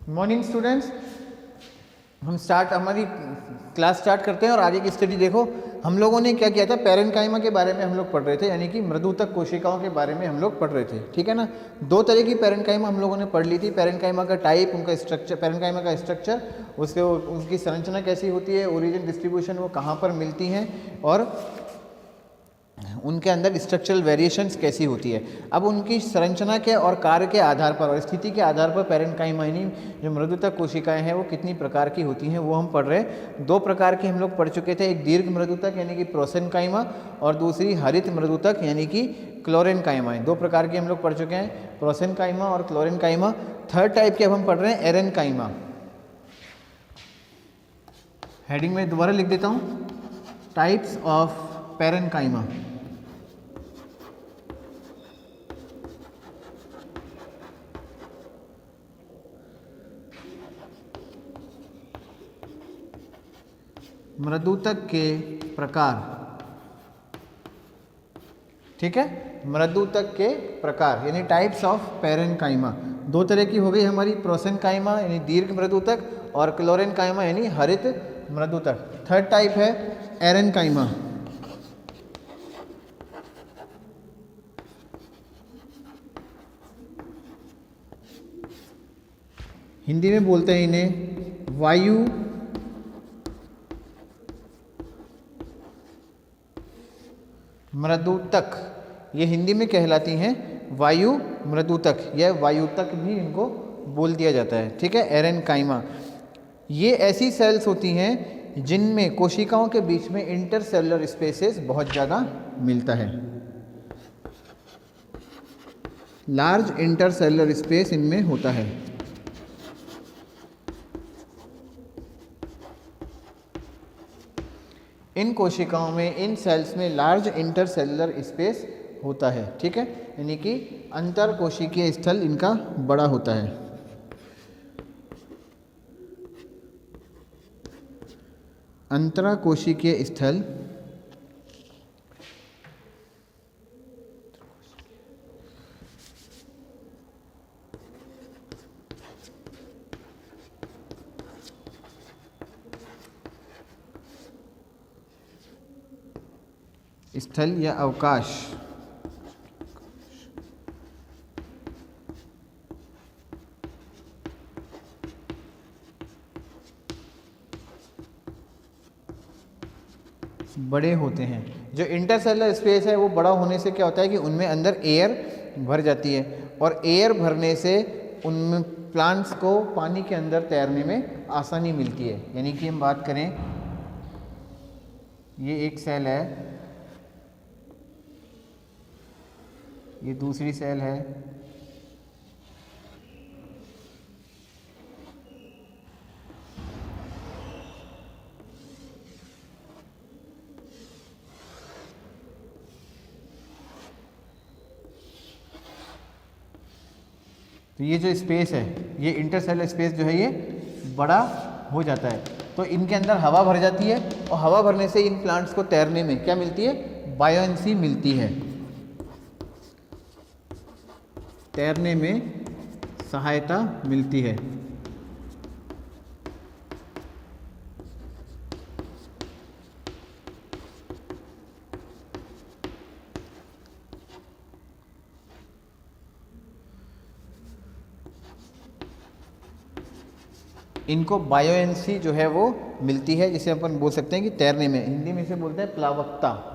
Morning students, हम हमारी class start करते हैं और आगे की स्टडी देखो। हम लोगों ने क्या किया था, पैरेन्काइमा के बारे में हम लोग पढ़ रहे थे, यानी कि मृदुतक कोशिकाओं के बारे में हम लोग पढ़ रहे थे। ठीक है ना। दो तरह की पैरेन्काइमा हम लोगों ने पढ़ ली थी। पैरेन्काइमा का टाइप, उनका स्ट्रक्चर, पैरेन्काइमा का स्ट्रक्चर, उसके उसकी संरचना कैसी होती है, ओरिजिन, डिस्ट्रीब्यूशन, वो कहाँ पर मिलती हैं और उनके अंदर स्ट्रक्चरल वेरिएशंस कैसी होती है। अब उनकी संरचना के और कार्य के आधार पर और स्थिति के आधार पर पैरेन्काइमा यानी जो मृदुतक कोशिकाएं हैं वो कितनी प्रकार की होती हैं वो हम पढ़ रहे हैं। दो प्रकार की हम लोग पढ़ चुके थे, एक दीर्घ मृदुतक यानी कि प्रोसेनकाइमा और दूसरी हरित मृदुतक यानी कि क्लोरेनकाइमा। दो प्रकार की हम लोग पढ़ चुके हैं, प्रोसेनकाइमा और क्लोरेनकाइमा। थर्ड टाइप के अब हम पढ़ रहे हैं एरेनकाइमा। हेडिंग में दोबारा लिख देता हूँ, टाइप्स ऑफ पैरेन्काइमा। मृदुतक के प्रकार। ठीक है, मृदुतक के प्रकार यानी टाइप्स ऑफ पैरेन्काइमा। दो तरह की हो गई हमारी, प्रोसेनकाइमा यानी दीर्घ मृदुतक और क्लोरेनकाइमा यानी हरित मृदुतक। थर्ड टाइप है एरेनकाइमा। हिंदी में बोलते हैं इन्हें वायु मृदुतक। ये हिंदी में कहलाती हैं वायु मृदुतक या वायुतक भी इनको बोल दिया जाता है। ठीक है, एरेनकाइमा। ये ऐसी सेल्स होती हैं जिनमें कोशिकाओं के बीच में इंटरसेलुलर स्पेसेस बहुत ज़्यादा मिलता है। लार्ज इंटरसेलुलर स्पेस इनमें होता है। इन कोशिकाओं में, इन सेल्स में लार्ज इंटरसेलुलर स्पेस होता है। ठीक है, यानी कि अंतर कोशिकीय स्थल इनका बड़ा होता है। अंतरा कोशिकीय स्थल स्थल या अवकाश बड़े होते हैं। जो इंटरसेलुलर स्पेस है वो बड़ा होने से क्या होता है कि उनमें अंदर एयर भर जाती है और एयर भरने से उनमें प्लांट्स को पानी के अंदर तैरने में आसानी मिलती है। यानी कि हम बात करें, ये एक सेल है, ये दूसरी सेल है, तो ये जो स्पेस है, ये इंटरसेलुलर स्पेस जो है ये बड़ा हो जाता है। तो इनके अंदर हवा भर जाती है और हवा भरने से इन प्लांट्स को तैरने में क्या मिलती है, बायोएंसी मिलती है, तैरने में सहायता मिलती है। इनको बायोएंसी जो है वो मिलती है, जिसे अपन बोल सकते हैं कि तैरने में, हिंदी में इसे बोलते हैं प्लावकता।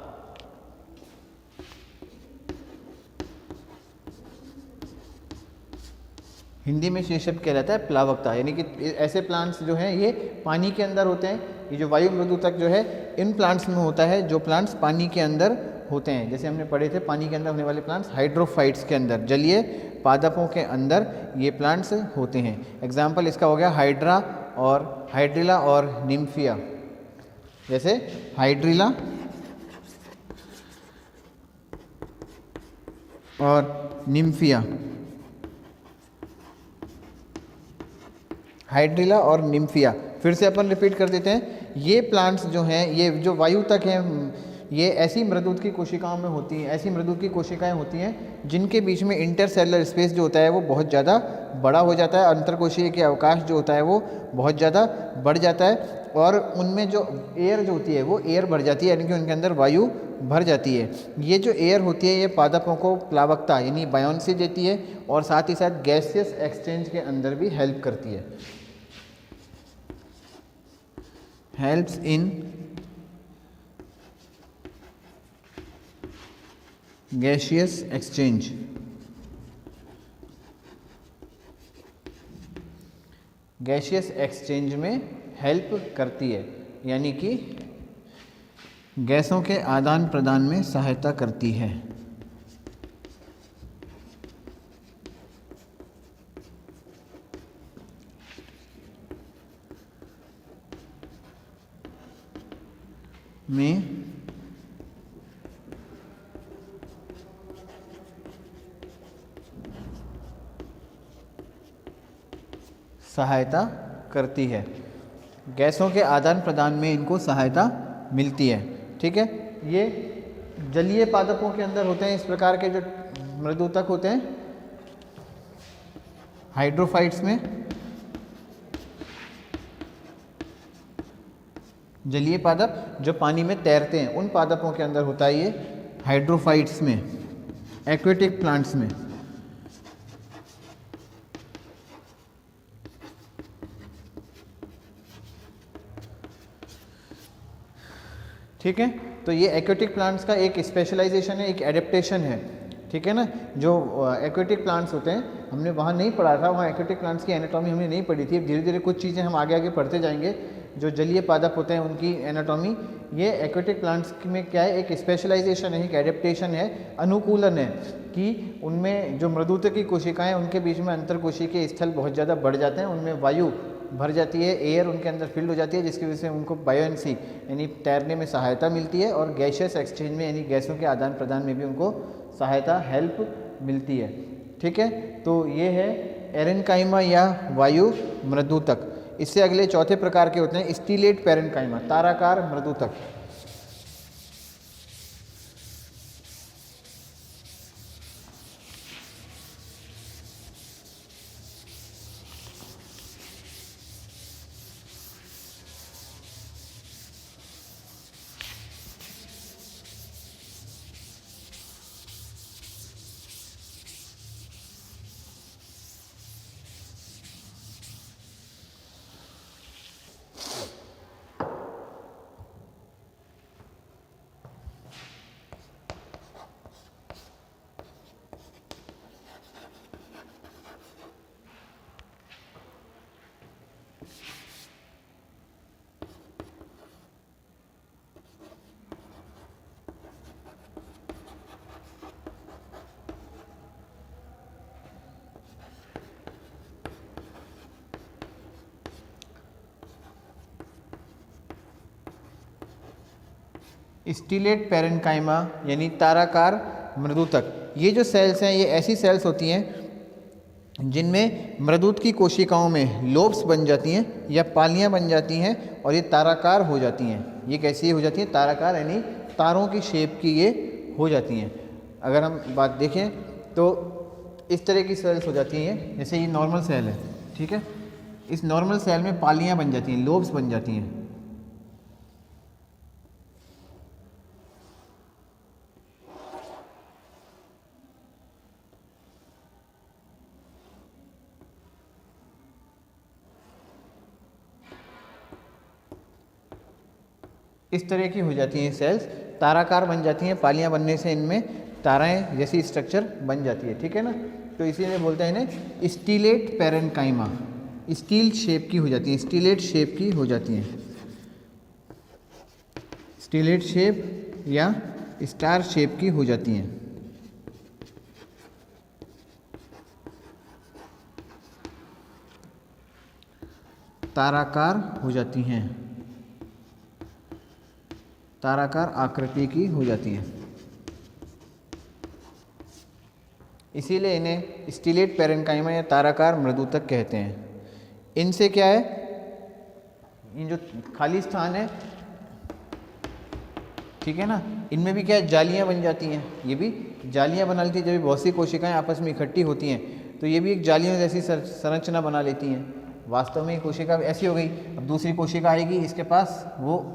हिंदी में ये शब्द कहलाता है प्लावकता। यानी कि ऐसे प्लांट्स जो हैं ये पानी के अंदर होते हैं। ये जो वायु मृदुतक जो है इन प्लांट्स में होता है, जो प्लांट्स पानी के अंदर होते हैं। जैसे हमने पढ़े थे, पानी के अंदर होने वाले प्लांट्स हाइड्रोफाइट्स के अंदर, जलीय पादपों के अंदर ये प्लांट्स होते हैं। एग्जाम्पल इसका हो गया हाइड्रिला और निम्फिया। जैसे हाइड्रिला और निम्फिया, हाइड्रिला और निम्फिया। फिर से अपन रिपीट कर देते हैं, ये प्लांट्स जो हैं, ये जो वायुतक हैं ये ऐसी मृदूत की कोशिकाओं में होती हैं, ऐसी मृदूत की कोशिकाएं होती हैं जिनके बीच में इंटरसेलुलर स्पेस जो होता है वो बहुत ज़्यादा बड़ा हो जाता है, अंतरकोशिकीय के अवकाश जो होता है वो बहुत ज़्यादा बढ़ जाता है और उनमें जो एयर जो होती है वो एयर भर जाती है, यानी कि उनके अंदर वायु भर जाती है। ये जो एयर होती है ये पादपों को प्लावकता यानी बायोन्सी देती है और साथ ही साथ गैसियस एक्सचेंज के अंदर भी हेल्प करती है, helps in gaseous exchange. Gaseous exchange में हेल्प करती है, यानी कि गैसों के आदान प्रदान में सहायता करती है। में सहायता करती है, गैसों के आदान प्रदान में इनको सहायता मिलती है। ठीक है, ये जलीय पादपों के अंदर होते हैं इस प्रकार के जो मृदुतक होते हैं, हाइड्रोफाइट्स में, जलीय पादप जो पानी में तैरते हैं उन पादपों के अंदर होता है ये हाइड्रोफाइट्स में, एक्वेटिक प्लांट्स में। ठीक है, तो ये एक्वेटिक प्लांट्स का एक स्पेशलाइजेशन है, एक एडेप्टेशन है। ठीक है ना, जो एक्वेटिक प्लांट्स होते हैं हमने वहाँ नहीं पढ़ा था, वहाँ एक्वेटिक प्लांट्स की एनाटॉमी हमने नहीं पढ़ी थी। धीरे धीरे कुछ चीज़ें हम आगे आगे पढ़ते जाएंगे। जो जलीय पादप होते हैं उनकी एनाटॉमी, ये एक्वेटिक प्लांट्स में क्या है, एक स्पेशलाइजेशन है, एक एडेप्टेशन है, अनुकूलन है कि उनमें जो मृदुता की कोशिकाएँ उनके बीच में अंतरकोशिकीय स्थल बहुत ज़्यादा बढ़ जाते हैं, उनमें वायु भर जाती है, एयर उनके अंदर फिल्ड हो जाती है, जिसकी वजह से उनको बायोएंसी यानी तैरने में सहायता मिलती है और गैसियस एक्सचेंज में यानी गैसों के आदान प्रदान में भी उनको सहायता हेल्प मिलती है। ठीक है, तो ये है एरेनकाइमा या वायु मृदुतक। इससे अगले चौथे प्रकार के होते हैं स्टीलेट पेरेनकाइमा, ताराकार मृदुतक। स्टीलेट पेरेनकाइमा यानी ताराकार मृदुतक। ये जो सेल्स हैं ये ऐसी सेल्स होती हैं जिनमें मृदुत की कोशिकाओं में लोब्स बन जाती हैं या पालियां बन जाती हैं और ये ताराकार हो जाती हैं। ये कैसी हो जाती हैं, ताराकार यानी तारों की शेप की ये हो जाती हैं। अगर हम बात देखें तो इस तरह की सेल्स हो जाती हैं, जैसे ये नॉर्मल सेल है। ठीक है, इस नॉर्मल सेल में पालियां बन जाती हैं, लोब्स बन जाती हैं। इस तरह की हो जाती हैं सेल्स, ताराकार बन जाती हैं, पालियां बनने से इनमें ताराएं जैसी स्ट्रक्चर बन जाती है। ठीक है ना, तो इसीलिए बोलते हैं इन्हें स्टीलेट पेरेनकाइमा, स्टील शेप की हो जाती हैं, स्टीलेट शेप की हो जाती हैं, स्टीलेट शेप या स्टार शेप की हो जाती हैं। ताराकार हो जाती हैं, ताराकार आकृति की हो जाती हैं, इसीलिए इन्हें स्टीलेट पेरेनकाइमा या ताराकार मृदुतक कहते हैं। इनसे क्या है, इन जो खाली स्थान है, ठीक है ना। इनमें भी क्या है, जालियाँ बन जाती हैं, ये भी जालियाँ बना लेती हैं। जब बहुत सी कोशिकाएं आपस में इकट्ठी होती हैं तो ये भी एक जालियों जैसी संरचना बना लेती हैं। वास्तव में कोशिका ऐसी हो गई। अब दूसरी कोशिका आएगी, इसके पास वो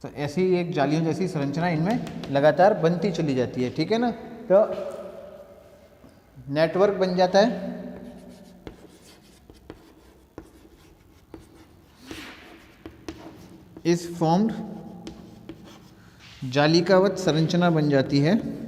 तो ऐसी एक जालियों जैसी संरचना इनमें लगातार बनती चली जाती है। ठीक है ना। तो नेटवर्क बन जाता है। इस फॉर्म्ड जालिकावत संरचना बन जाती है।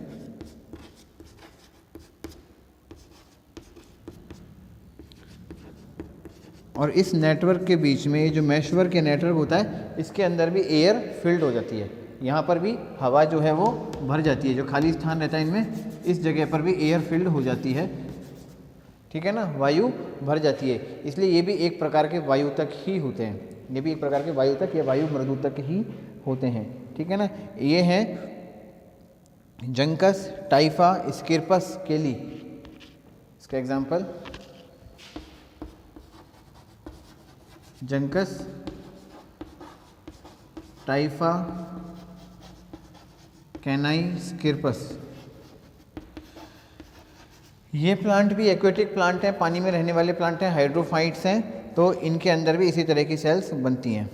और इस नेटवर्क के बीच में ये जो मैशवर्क के नेटवर्क होता है, इसके अंदर भी एयर फिल्ड हो जाती है। यहाँ पर भी हवा जो है वो भर जाती है। जो खाली स्थान रहता है इनमें, इस जगह पर भी एयर फिल्ड हो जाती है। ठीक है ना, वायु भर जाती है। इसलिए ये भी एक प्रकार के वायुतक ही होते हैं। ये भी एक प्रकार के वायुतक या वायु मृदुतक ही होते हैं। ठीक है ना। ये हैं जंकस, टाइफा, स्किर्पस, केली। इसका एग्जाम्पल जंकस, टाइफा, कैनाई, स्किर्पस। ये प्लांट भी एक्वेटिक प्लांट हैं, पानी में रहने वाले प्लांट हैं, हाइड्रोफाइट्स हैं। तो इनके अंदर भी इसी तरह की सेल्स बनती हैं।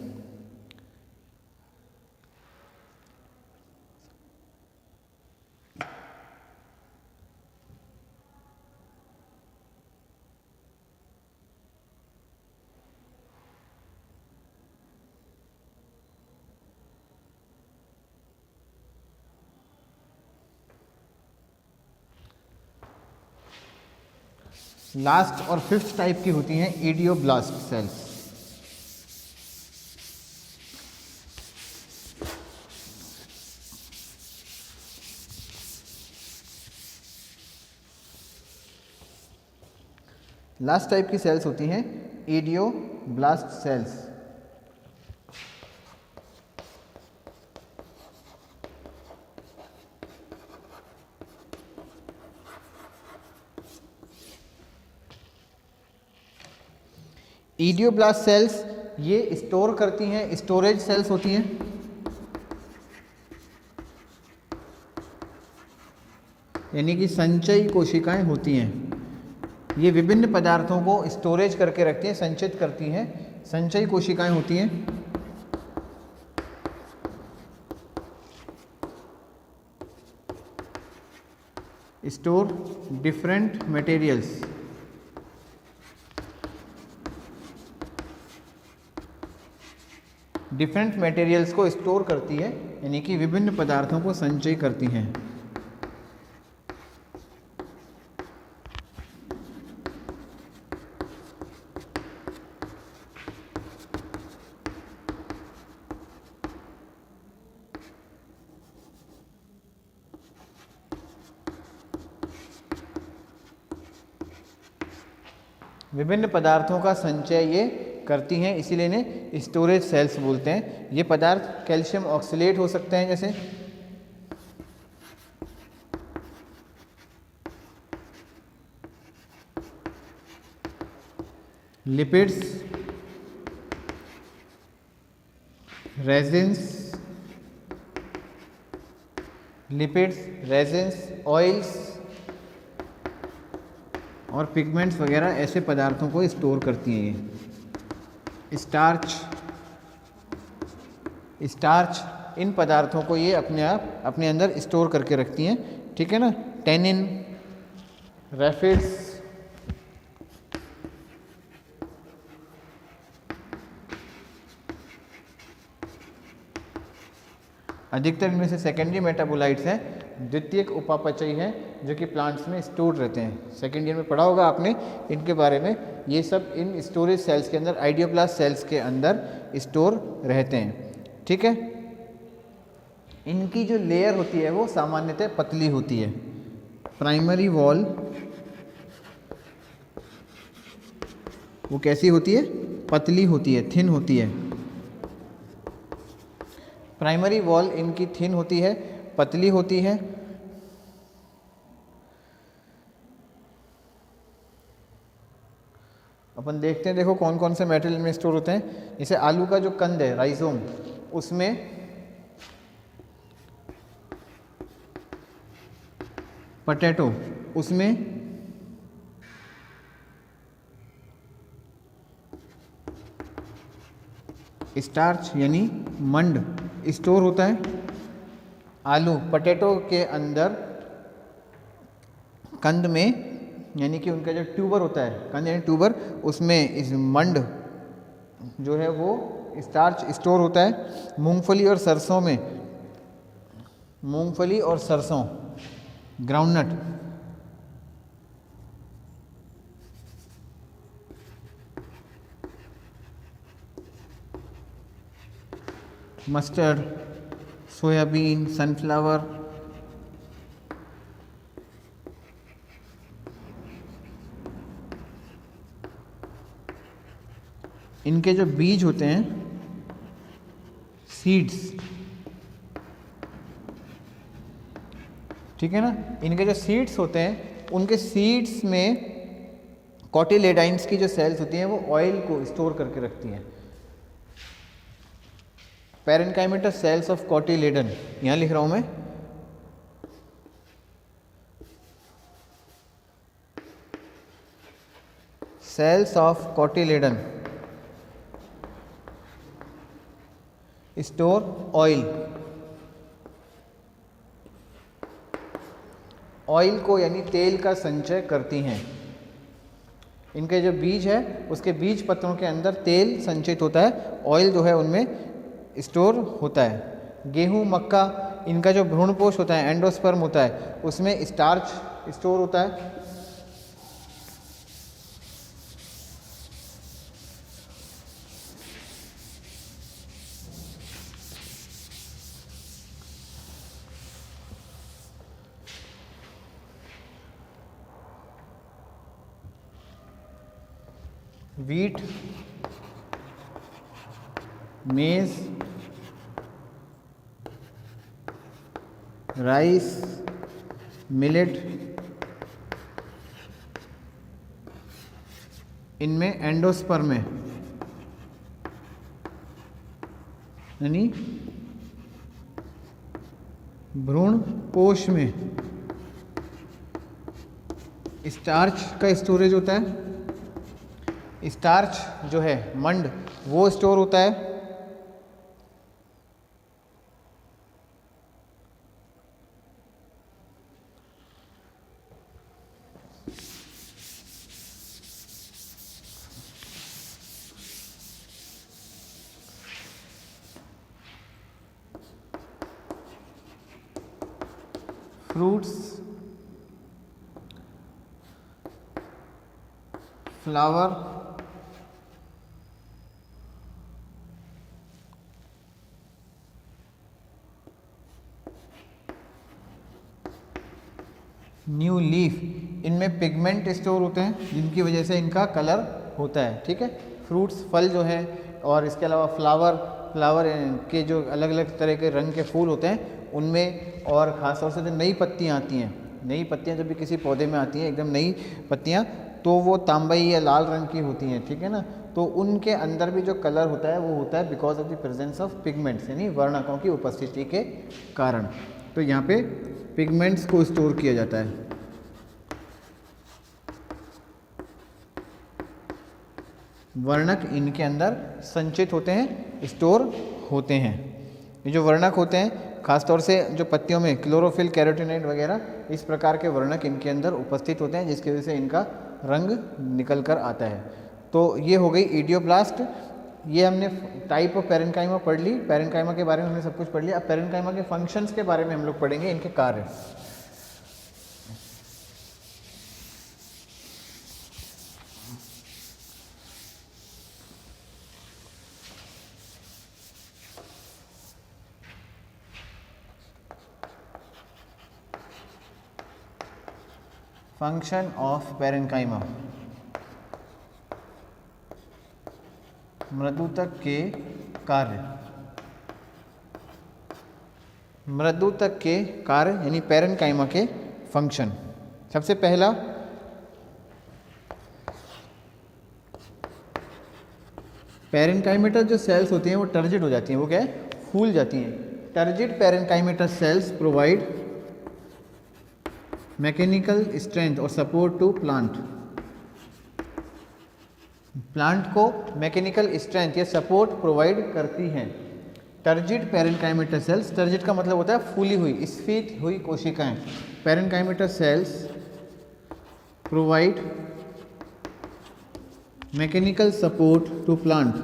लास्ट और फिफ्थ टाइप की होती हैं इडियोब्लास्ट सेल्स। लास्ट टाइप की सेल्स होती हैं इडियोब्लास्ट सेल्स। इडियोब्लास्ट सेल्स ये स्टोर करती हैं, स्टोरेज सेल्स होती हैं। यानी कि संचयी कोशिकाएं होती हैं। ये विभिन्न पदार्थों को स्टोरेज करके रखती हैं, संचित करती हैं। संचयी कोशिकाएं होती हैं। Store different materials. Different materials को स्टोर करती है, यानी कि विभिन्न पदार्थों को संचय करती हैं। विभिन्न पदार्थों का संचय ये करती हैं, इसीलिए इन्हें स्टोरेज सेल्स बोलते हैं। ये पदार्थ कैल्शियम ऑक्सलेट हो सकते हैं, जैसे लिपिड्स, रेजिन्स, ऑयल्स और पिगमेंट्स वगैरह ऐसे पदार्थों को स्टोर करती हैं। ये स्टार्च इन पदार्थों को ये अपने अंदर स्टोर करके रखती हैं। ठीक है ना। टेनिन, रैफिड्स, अधिकतर इनमें से सेकेंडरी मेटाबोलाइट्स हैं, द्वितीयक उपापचयी हैं, जो कि प्लांट्स में स्टोर रहते हैं। सेकेंड ईयर में पढ़ा होगा आपने इनके बारे में। ये सब इन स्टोरेज सेल्स के अंदर, आइडियोब्लास्ट सेल्स के अंदर स्टोर रहते हैं। ठीक है। इनकी जो लेयर होती है वो सामान्यतः पतली होती है। प्राइमरी वॉल वो कैसी होती है? पतली होती है, थिन होती है। प्राइमरी वॉल इनकी थिन होती है, पतली होती है। अपन देखते हैं, देखो कौन कौन से मेटेरियल में स्टोर होते हैं। जैसे आलू का जो कंद है, राइजोम, उसमें पोटैटो, उसमें स्टार्च यानी मंड स्टोर होता है। आलू पोटैटो के अंदर कंद में, यानी कि उनका जो ट्यूबर होता है, कंद यानी ट्यूबर, उसमें इस मंड जो है वो स्टार्च स्टोर होता है। मूंगफली और सरसों में, मूंगफली और सरसों, ग्राउंडनट, मस्टर्ड, सोयाबीन, सनफ्लावर, इनके जो बीज होते हैं, सीड्स, ठीक है ना, इनके जो सीड्स होते हैं, उनके सीड्स में कॉटिलेडाइन्स की जो सेल्स होती हैं वो ऑयल को स्टोर करके रखती हैं। पैरेन्काइमेटा सेल्स ऑफ कॉटिलेडन, यहाँ लिख रहा हूं मैं, cells of cotyledon store oil. Oil को यानी तेल का संचय करती हैं। इनके जो बीज है, उसके बीज पत्रों के अंदर तेल संचित होता है, ऑयल जो है उनमें स्टोर होता है। गेहूं, मक्का, इनका जो भ्रूणपोष होता है, एंडोस्पर्म होता है, उसमें स्टार्च स्टोर होता है। वीट, मेज, राइस, मिलेट, इनमें एंडोस्पर्म है, यानी भ्रूण कोश में स्टार्च का स्टोरेज होता है। स्टार्च जो है, मंड, वो स्टोर होता है। फ्रूट्स, फ्लावर, न्यू लीफ, इनमें पिगमेंट स्टोर होते हैं जिनकी वजह से इनका कलर होता है। ठीक है, फ्रूट्स, फल जो है, और इसके अलावा फ्लावर, फ्लावर के जो अलग अलग तरह के रंग के फूल होते हैं उनमें, और ख़ास तौर से जो नई पत्तियाँ आती हैं, नई पत्तियाँ जब भी किसी पौधे में आती हैं, एकदम नई पत्तियाँ, तो वो तांबई या लाल रंग की होती हैं। ठीक है ना, तो उनके अंदर भी जो कलर होता है वो होता है because of the presence of pigments, यानी वर्णकों की उपस्थिति के कारण। तो यहाँ पे पिगमेंट्स को स्टोर किया जाता है। वर्णक इनके अंदर संचित होते हैं, स्टोर होते हैं। ये जो वर्णक होते हैं, खासतौर से जो पत्तियों में क्लोरोफिल, कैरोटीनॉइड वगैरह, इस प्रकार के वर्णक इनके अंदर उपस्थित होते हैं, जिसकी वजह से इनका रंग निकल कर आता है। तो ये हो गई इडियोब्लास्ट। ये हमने टाइप ऑफ पैरेन्काइमा पढ़ ली, पैरेन्काइमा के बारे में हमने सब कुछ पढ़ लिया। अब पैरेन्काइमा के फंक्शंस के बारे में हम लोग पढ़ेंगे, इनके कार्य। Function of parenchyma. मृदुतक के कार्य, मृदुतक के कार्य यानी पैरेन्काइमा के फंक्शन। सबसे पहला पैरेन्काइमेटस जो सेल्स होती हैं वो टर्जिड हो जाती हैं, वो क्या है, फूल जाती हैं। Turgid parenchymatous cells provide mechanical strength और सपोर्ट टू प्लांट, प्लांट को मैकेनिकल स्ट्रेंथ या सपोर्ट प्रोवाइड करती हैं। टर्जिड पैरेन्काइमेटस सेल्स, टर्जिड का मतलब होता है फूली हुई, स्फीत हुई कोशिकाएं। Parenchymatous cells provide mechanical support to plant,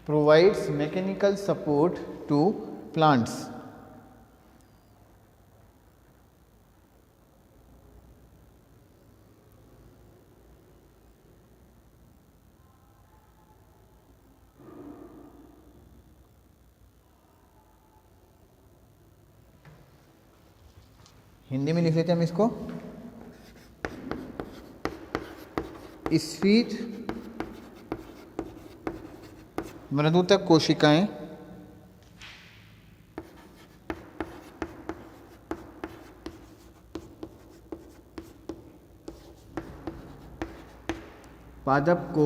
provides mechanical support to plants। Hindi में लिख लेते हैं हम इसको, स्फीत मृदुतक कोशिकाएं पादप को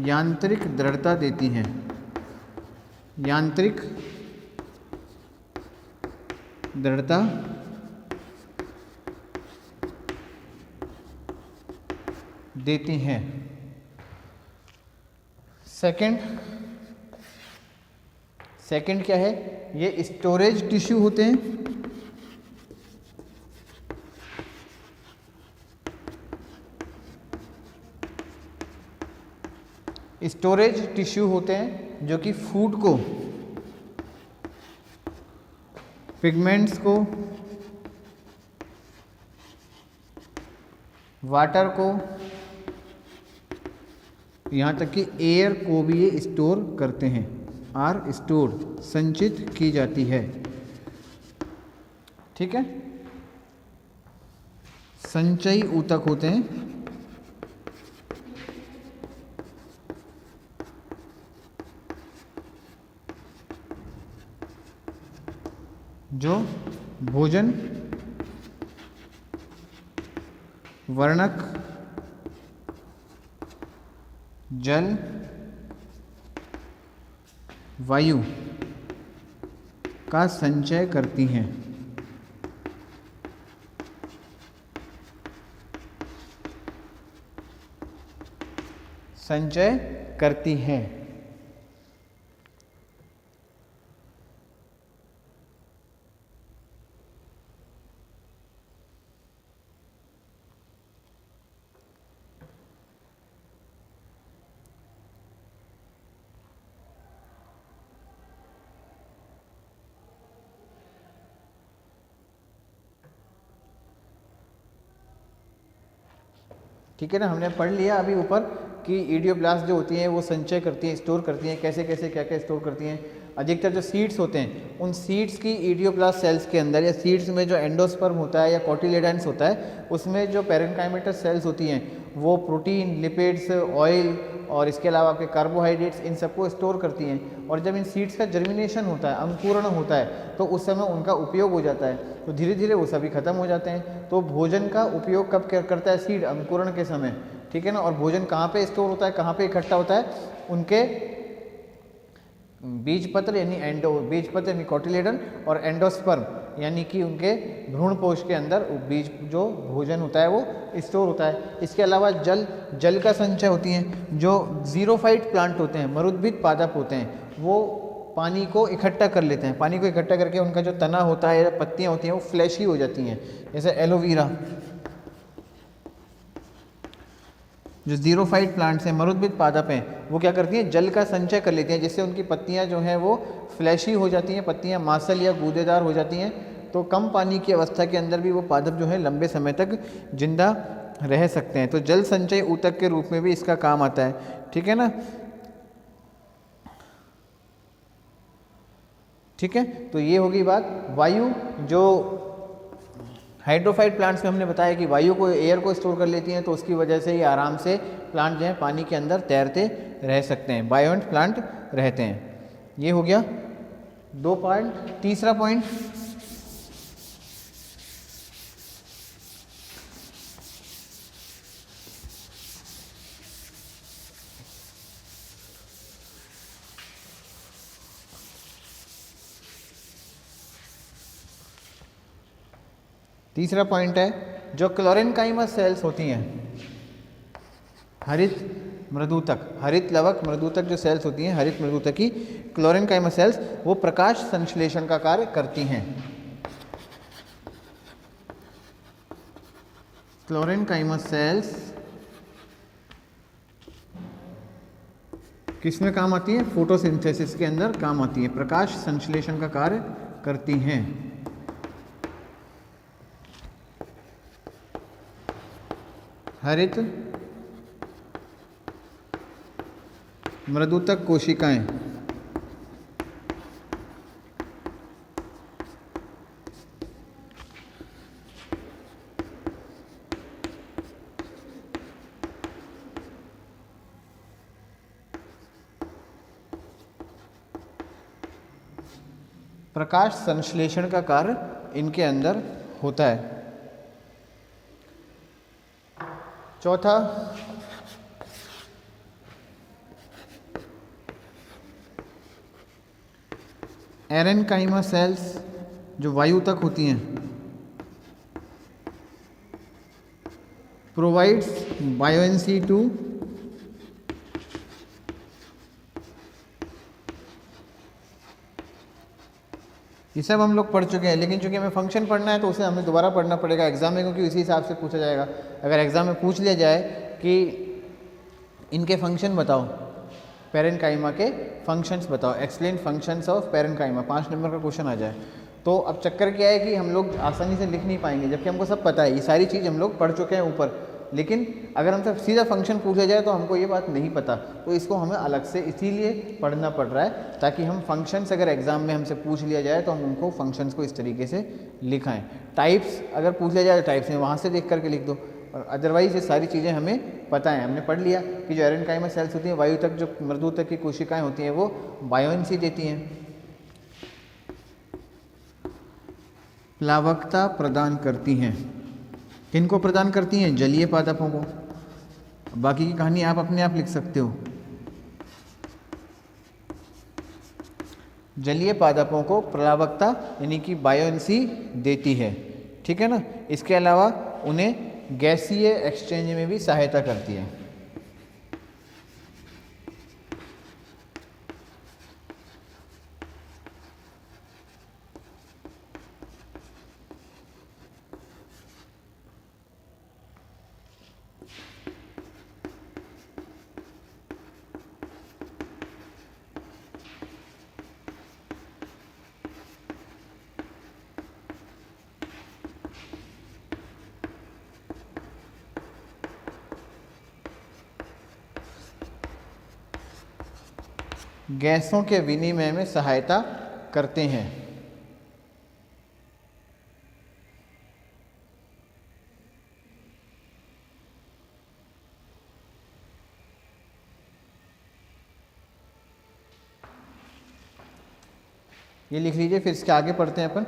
यांत्रिक दृढ़ता देती हैं, यांत्रिक दृढ़ता देती हैं। सेकंड क्या है, ये स्टोरेज टिश्यू होते हैं, स्टोरेज टिश्यू होते हैं जो कि फूड को, पिगमेंट्स को, वाटर को, यहाँ तक कि एयर को भी ये स्टोर करते हैं। आर स्टोर, संचित की जाती है, ठीक है। संचयी ऊतक होते हैं जो भोजन, वर्णक, जल, वायु का संचय करती हैं। संचय करती हैं। ठीक है ना, हमने पढ़ लिया अभी ऊपर कि ईडियोब्लास्ट जो होती हैं वो संचय करती हैं, स्टोर करती हैं, कैसे कैसे क्या क्या स्टोर करती हैं। अधिकतर जो सीड्स होते हैं उन सीड्स की ईडियोब्लास्ट सेल्स के अंदर या सीड्स में जो एंडोस्पर्म होता है या कोटिलेडन्स होता है उसमें जो पैरेन्काइमेटस सेल्स होती हैं वो प्रोटीन, लिपिड्स, ऑयल और इसके अलावा आपके कार्बोहाइड्रेट्स इन सबको स्टोर करती हैं। और जब इन सीड्स का जर्मिनेशन होता है, अंकुरण होता है, तो उस समय उनका उपयोग हो जाता है, तो धीरे धीरे वो सभी खत्म हो जाते हैं। तो भोजन का उपयोग कब करता है सीड, अंकुरण के समय, ठीक है ना। और भोजन कहाँ पे स्टोर होता है, कहाँ पे इकट्ठा होता है, उनके बीजपत्र यानी बीजपत्र यानी कोटिलेडन और एंडोस्पर्म यानी कि उनके भ्रूणपोष के अंदर बीज जो भोजन होता है वो स्टोर होता है। इसके अलावा जल का संचय होती हैं। जो जीरोफाइट प्लांट होते हैं, मरुद्भिद पादप होते हैं, वो पानी को इकट्ठा कर लेते हैं। पानी को इकट्ठा करके उनका जो तना होता है या पत्तियाँ होती हैं वो फ्लैशी हो जाती हैं, जैसे एलोवेरा। जो जीरोफाइट प्लांट्स हैं, मरुद्भिद पादप हैं, वो क्या करती हैं, जल का संचय कर लेती हैं, जिससे उनकी पत्तियां जो हैं वो फ्लैशी हो जाती हैं, पत्तियां मांसल या गूदेदार हो जाती हैं। तो कम पानी की अवस्था के अंदर भी वो पादप जो है लंबे समय तक जिंदा रह सकते हैं। तो जल संचय ऊतक के रूप में भी इसका काम आता है, ठीक है ना। ठीक है, तो ये होगी बात। वायु जो हाइड्रोफाइट प्लांट्स में हमने बताया कि वायु को, एयर को स्टोर कर लेती हैं, तो उसकी वजह से ये आराम से प्लांट जो है पानी के अंदर तैरते रह सकते हैं, बायोंट प्लांट रहते हैं। ये हो गया 2 पॉइंट। तीसरा पॉइंट, तीसरा पॉइंट है जो क्लोरेनकाइमस सेल्स होती हैं, हरित मृदुतक, हरित लवक मृदुतक जो सेल्स होती हैं, हरित मृदुतक की क्लोरेनकाइमस सेल्स, वो प्रकाश संश्लेषण का कार्य करती हैं। क्लोरेनकाइमस सेल्स किस में काम आती है? फोटोसिंथेसिस के अंदर काम आती है, प्रकाश संश्लेषण का कार्य करती हैं। हरित मृदुतक कोशिकाएं प्रकाश संश्लेषण का कार्य इनके अंदर होता है। चौथा, एरेनकाइमा सेल्स जो वायु तक होती हैं, प्रोवाइड्स बायोएंसी टू ये सब हम लोग पढ़ चुके हैं, लेकिन चूंकि हमें फंक्शन पढ़ना है तो उसे हमें दोबारा पढ़ना पड़ेगा एग्जाम में, क्योंकि उसी हिसाब से पूछा जाएगा। अगर एग्जाम में पूछ लिया जाए कि इनके फंक्शन बताओ, पेरेन्काइमा के फंक्शंस बताओ, explain functions of parenchyma, 5 number का क्वेश्चन आ जाए, तो अब चक्कर क्या है कि हम लोग आसानी से लिख नहीं पाएंगे, जबकि हमको सब पता है, ये सारी चीज़ हम लोग पढ़ चुके हैं ऊपर। लेकिन अगर हमसे सीधा फंक्शन पूछा जाए तो हमको ये बात नहीं पता, तो इसको हमें अलग से इसीलिए पढ़ना पड़ रहा है, ताकि हम फंक्शंस अगर एग्जाम में हमसे पूछ लिया जाए तो हम उनको फंक्शंस को इस तरीके से लिखाएं। टाइप्स अगर पूछ लिया जाए तो टाइप्स में वहाँ से देख करके लिख दो, और अदरवाइज ये सारी चीज़ें हमें पता है, हमने पढ़ लिया कि जो एरेनकाइमा सेल्स होती हैं, वायु तक जो मृदु तक की कोशिकाएँ होती हैं, वो बायोएंसी देती हैं, प्लावकता प्रदान करती हैं। किनको प्रदान करती हैं? जलीय पादपों को। बाकी की कहानी आप अपने आप लिख सकते हो। जलीय पादपों को प्लावकता यानी कि बायोएंसी देती है, ठीक है ना। इसके अलावा उन्हें गैसीय एक्सचेंज में भी सहायता करती है। गैसों के विनिमय में सहायता करते हैं। ये लिख लीजिए, फिर इसके आगे पढ़ते हैं अपन।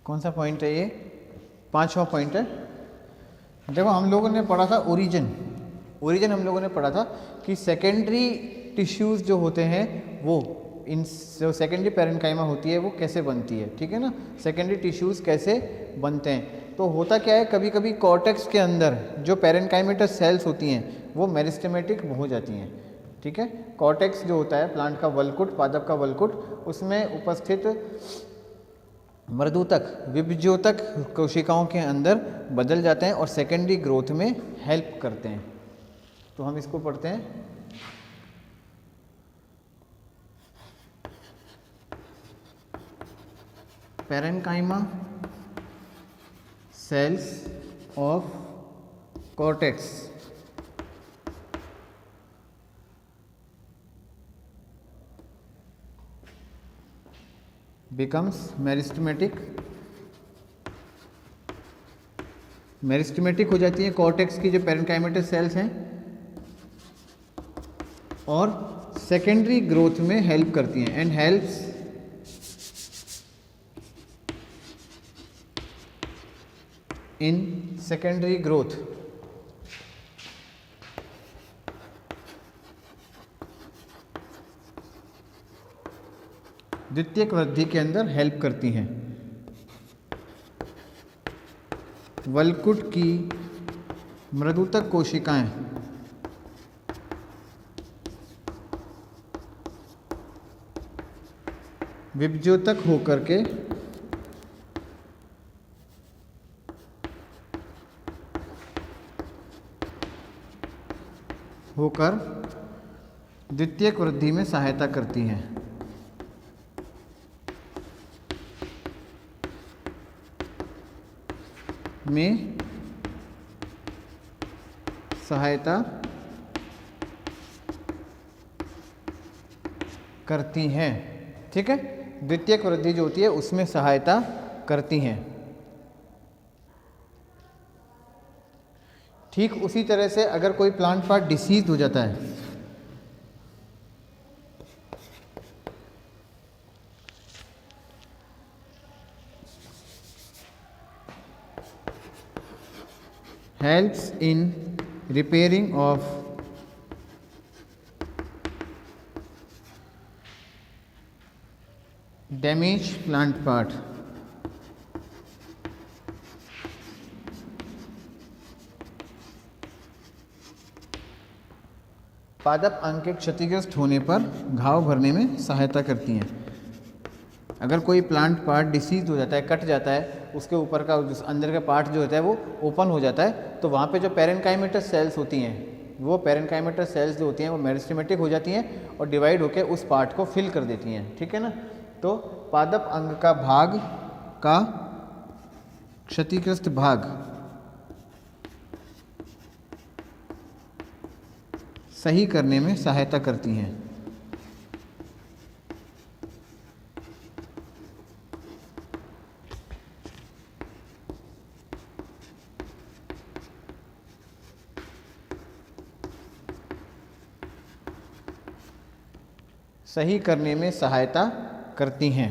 कौन सा पॉइंट है ये? 5वां पॉइंट है। देखो हम लोगों ने पढ़ा था ओरिजिन हम लोगों ने पढ़ा था कि सेकेंडरी टिश्यूज़ जो होते हैं वो इन जो सेकेंडरी पैरेन्काइमा होती है वो कैसे बनती है, ठीक है ना। सेकेंडरी टिश्यूज़ कैसे बनते हैं, तो होता क्या है, कभी कभी कॉर्टेक्स के अंदर जो पैरेन्काइमेटस सेल्स होती हैं वो मेरिस्टेमेटिक हो जाती हैं, ठीक है। कॉर्टेक्स जो होता है प्लांट का वलकुट, पादप का वलकुट, उसमें उपस्थित मृदुतक विभज्योतक कोशिकाओं के अंदर बदल जाते हैं और सेकेंडरी ग्रोथ में हेल्प करते हैं। तो हम इसको पढ़ते हैं। Parenchyma sales of cortex becomes meristematic हो जाती है कॉर्टेक्स की जो पैरेन्काइमेटस सेल्स हैं और सेकेंडरी ग्रोथ में हेल्प करती हैं and helps in secondary growth. द्वितीयक वृद्धि के अंदर हेल्प करती हैं। वलकुट की मृदुतक कोशिकाएं विभज्योतक होकर द्वितीयक वृद्धि में सहायता करती हैं। में सहायता करती हैं, ठीक है। द्वितीयक वृद्धि जो होती है उसमें सहायता करती हैं। ठीक उसी तरह से अगर कोई प्लांट पार्ट डिसीज हो जाता है, helps in repairing of damaged plant part। पादप अंग के क्षतिग्रस्त होने पर घाव भरने में सहायता करती हैं। अगर कोई प्लांट पार्ट डिसीज हो जाता है, कट जाता है, उसके ऊपर का अंदर का पार्ट जो होता है वो ओपन हो जाता है, तो वहाँ पे जो पैरेन्काइमेटस सेल्स होती हैं वो पैरेन्काइमेटस सेल्स जो होती हैं वो मेरिस्टेमेटिक हो जाती हैं और डिवाइड होकर उस पार्ट को फिल कर देती हैं, ठीक है ना। तो पादप अंग का भाग का क्षतिग्रस्त भाग सही करने में सहायता करती हैं। सही करने में सहायता करती हैं।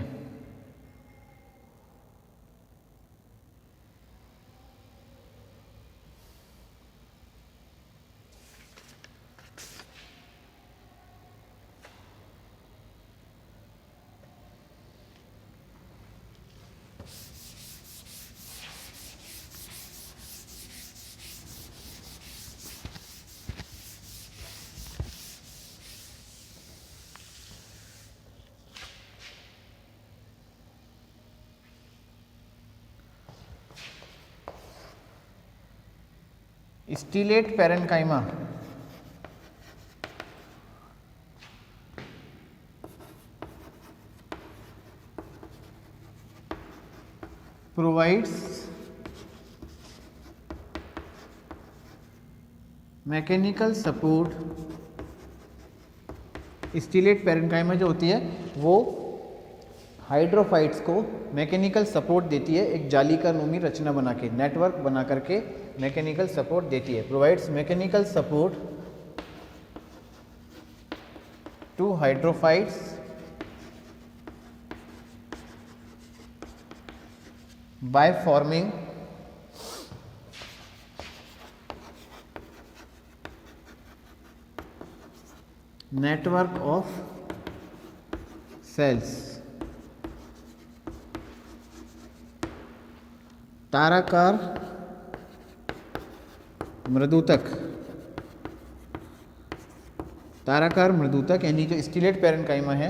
Stellate parenchyma provides mechanical support. Stellate parenchyma जो होती है वो हाइड्रोफाइट्स को मैकेनिकल सपोर्ट देती है, एक जाली का नूमी रचना बना के, नेटवर्क बना करके मैकेनिकल सपोर्ट देती है। Provides mechanical support to hydrophytes by forming network of cells. ताराकार मृदुतक, ताराकार मृदुतक यानी जो स्टीलेट पैरेन्काइमा है,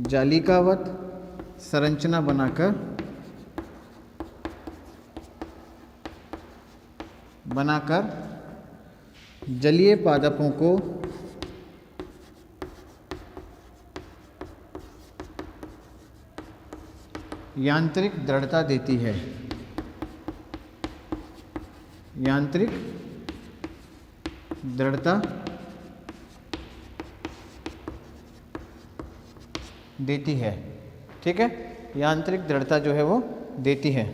जालिकावत संरचना बनाकर जलीय पादपों को यांत्रिक दृढ़ता देती है, यांत्रिक दृढ़ता देती है। ठीक है, यांत्रिक दृढ़ता जो है वो देती है।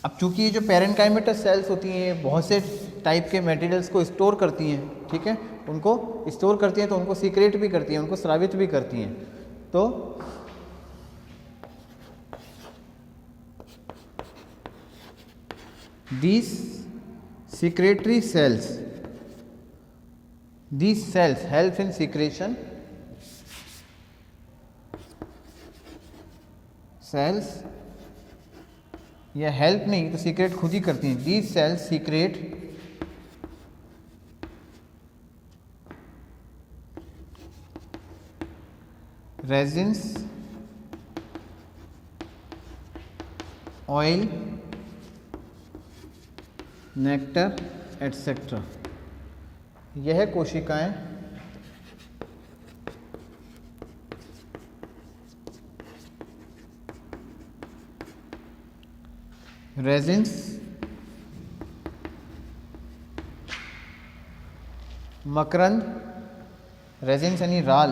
अब चूंकि ये जो पैरेन्काइमेटस सेल्स होती हैं बहुत से टाइप के मटेरियल्स को स्टोर करती हैं, ठीक है, उनको स्टोर करती हैं तो उनको सीक्रेट भी करती हैं, उनको स्रावित भी करती हैं। तो these secretory cells, these cells help in secretion, cells या हेल्प नहीं तो सीक्रेट खुद ही करती हैं। These cells secret resins, oil, nectar etcetera. यह कोशिकाएं रेजिन्स, मकरंद, रेजिन्स यानी राल,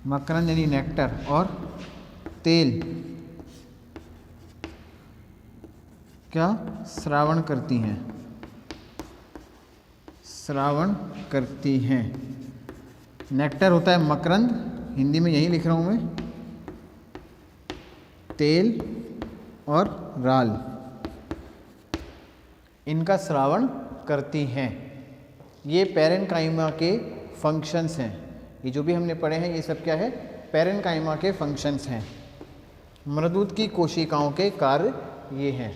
मकरंद यानी नेक्टर, और तेल क्या श्रावण करती हैं, श्रावण करती हैं। नेक्टर होता है मकरंद, हिंदी में यही लिख रहा हूँ मैं, तेल और राल, इनका श्रावण करती हैं। ये पैरेन्काइमा के फंक्शंस हैं। ये जो भी हमने पढ़े हैं ये सब क्या है, पैरेन्काइमा के फंक्शंस हैं। मृदुत की कोशिकाओं के कार्य ये हैं।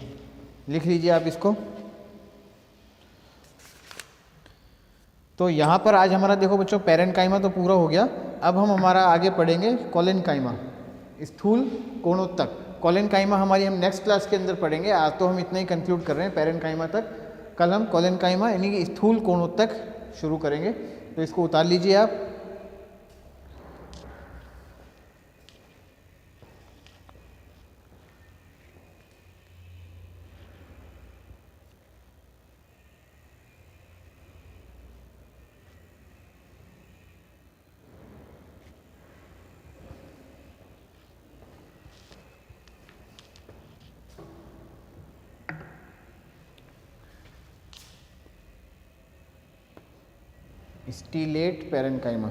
लिख लीजिए आप इसको। तो यहाँ पर आज हमारा देखो बच्चों पैरेन्काइमा तो पूरा हो गया। अब हम हमारा आगे पढ़ेंगे कोलेनकाइमा, स्थूल कोणोत्तक। कोलेनकाइमा हमारी हम नेक्स्ट क्लास के अंदर पढ़ेंगे। आज तो हम इतना ही कंक्लूड कर रहे हैं पैरेन्काइमा तक। कल हम कोलेनकाइमा यानी कि स्थूल कोणोत्तक शुरू करेंगे। तो इसको उतार लीजिए आप। Stellate parenchyma.